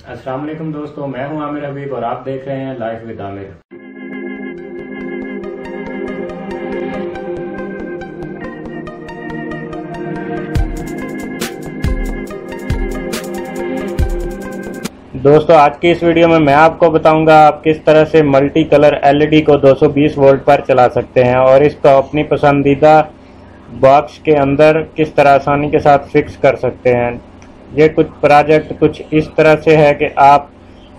अस्सलाम वालेकुम दोस्तों, मैं हूं आमिर हबीब और आप देख रहे हैं लाइफ विद आमिर। दोस्तों आज की इस वीडियो में मैं आपको बताऊंगा आप किस तरह से मल्टी कलर एलईडी को 220 वोल्ट पर चला सकते हैं और इसको अपनी पसंदीदा बॉक्स के अंदर किस तरह आसानी के साथ फिक्स कर सकते हैं। ये कुछ प्रोजेक्ट कुछ इस तरह से है कि आप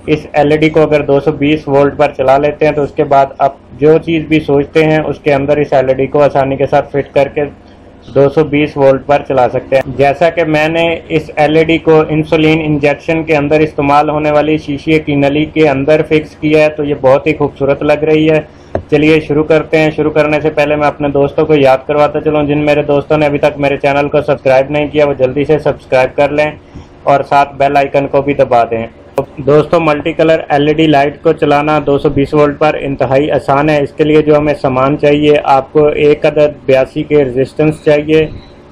इस एलईडी को अगर 220 वोल्ट पर चला लेते हैं तो उसके बाद आप जो चीज़ भी सोचते हैं उसके अंदर इस एलईडी को आसानी के साथ फिट करके 220 वोल्ट पर चला सकते हैं। जैसा कि मैंने इस एलईडी को इंसुलिन इंजेक्शन के अंदर इस्तेमाल होने वाली शीशे की नली के अंदर फिक्स किया है, तो ये बहुत ही खूबसूरत लग रही है। चलिए शुरू करते हैं। शुरू करने से पहले मैं अपने दोस्तों को याद करवाता चलूँ, जिन मेरे दोस्तों ने अभी तक मेरे चैनल को सब्सक्राइब नहीं किया वो जल्दी से सब्सक्राइब कर लें और साथ बेल आइकन को भी दबा दें। दोस्तों मल्टी कलर एलईडी लाइट को चलाना 220 वोल्ट पर इंतहाई आसान है। इसके लिए जो हमें सामान चाहिए, आपको एक अदद 82 के रेजिस्टेंस चाहिए,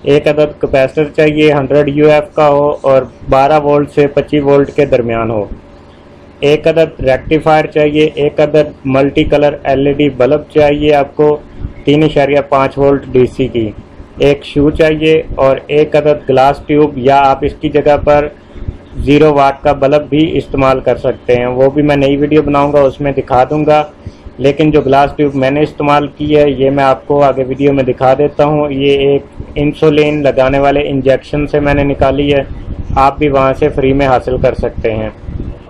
एक अदद कैपेसिटर चाहिए 100 UF का हो और 12 वोल्ट से 25 वोल्ट के दरमियान हो, एक अदद रेक्टिफायर चाहिए, एक अदद मल्टी कलर एलईडी बल्ब चाहिए आपको 3.5 वोल्ट DC की, एक शू चाहिए और एक अदद ग्लास ट्यूब, या आप इसकी जगह पर 0 वाट का बल्ब भी इस्तेमाल कर सकते हैं। वो भी मैं नई वीडियो बनाऊंगा उसमें दिखा दूंगा, लेकिन जो ग्लास ट्यूब मैंने इस्तेमाल की है ये मैं आपको आगे वीडियो में दिखा देता हूँ। ये एक इंसुलिन लगाने वाले इंजेक्शन से मैंने निकाली है, आप भी वहाँ से फ्री में हासिल कर सकते हैं।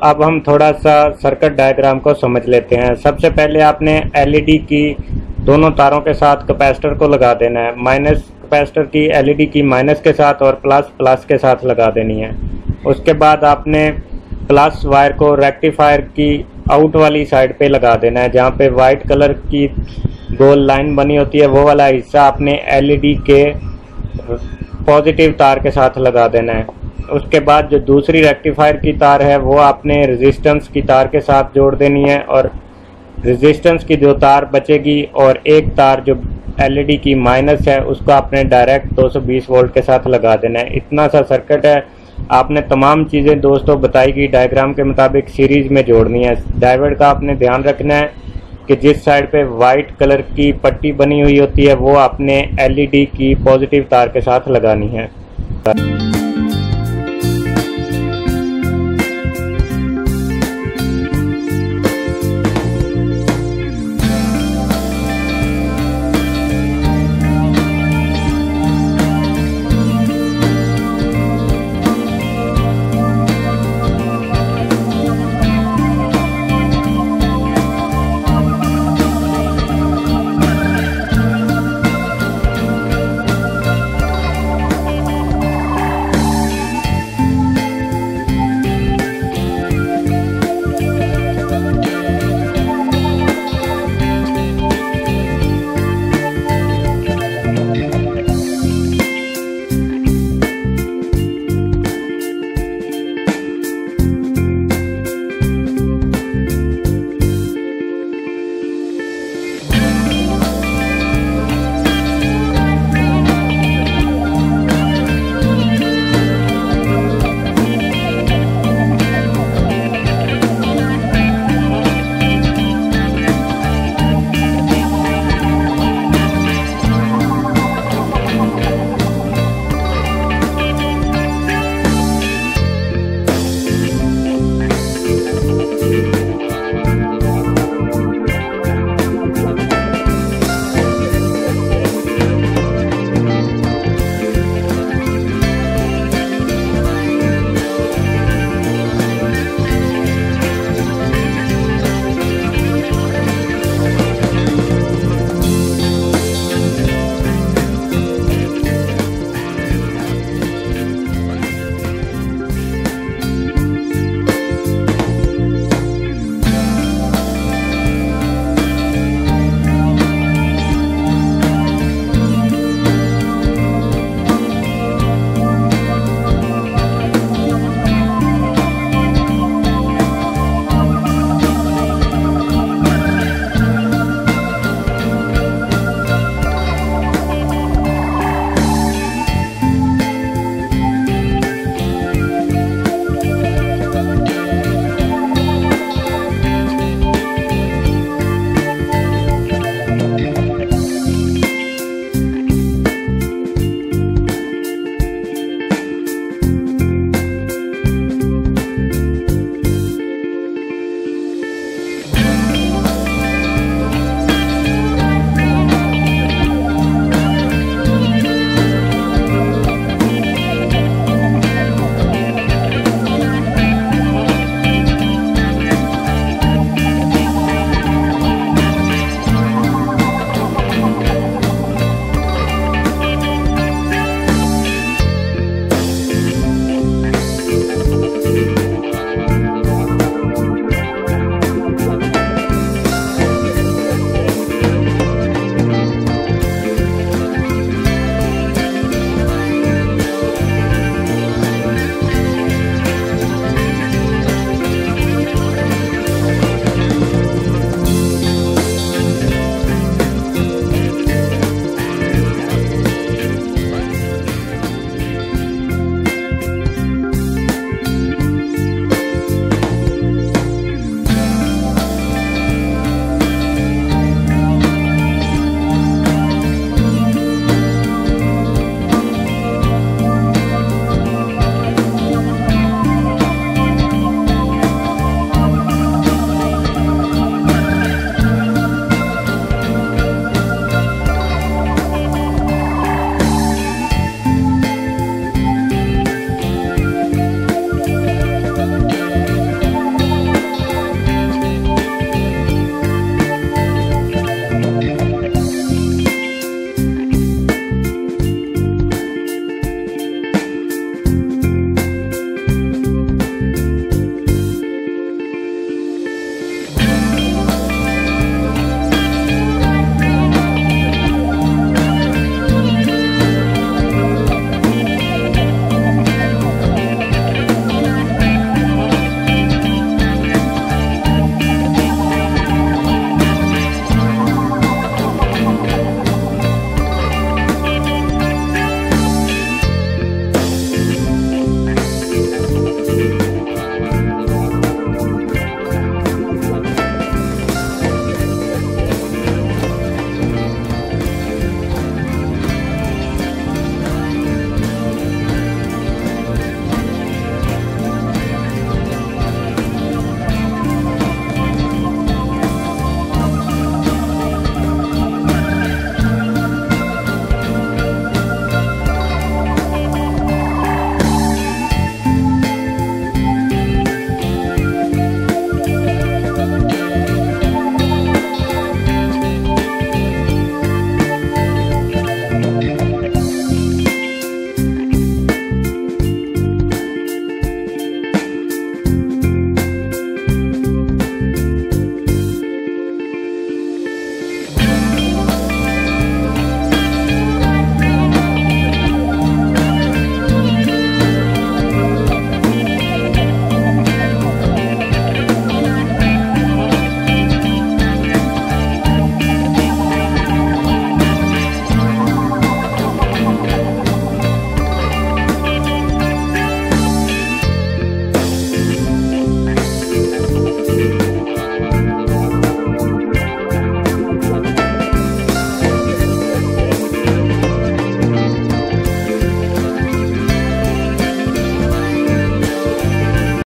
अब हम थोड़ा सा सर्किट डायग्राम को समझ लेते हैं। सबसे पहले आपने एलईडी की दोनों तारों के साथ कैपेसिटर को लगा देना है। माइनस कैपेसिटर की एलईडी की माइनस के साथ और प्लस के साथ लगा देनी है। उसके बाद आपने प्लस वायर को रेक्टिफायर की आउट वाली साइड पे लगा देना है, जहाँ पे वाइट कलर की गोल लाइन बनी होती है वो वाला हिस्सा आपने एलईडी के पॉजिटिव तार के साथ लगा देना है। उसके बाद जो दूसरी रेक्टिफायर की तार है वो आपने रेजिस्टेंस की तार के साथ जोड़ देनी है और रेजिस्टेंस की जो तार बचेगी और एक तार जो एलईडी की माइनस है उसको आपने डायरेक्ट 220 वोल्ट के साथ लगा देना है। इतना सा सर्किट है। आपने तमाम चीज़ें दोस्तों बताई गई डायग्राम के मुताबिक सीरीज में जोड़नी है। डायोड का आपने ध्यान रखना है कि जिस साइड पे वाइट कलर की पट्टी बनी हुई होती है वो आपने एलईडी की पॉजिटिव तार के साथ लगानी है।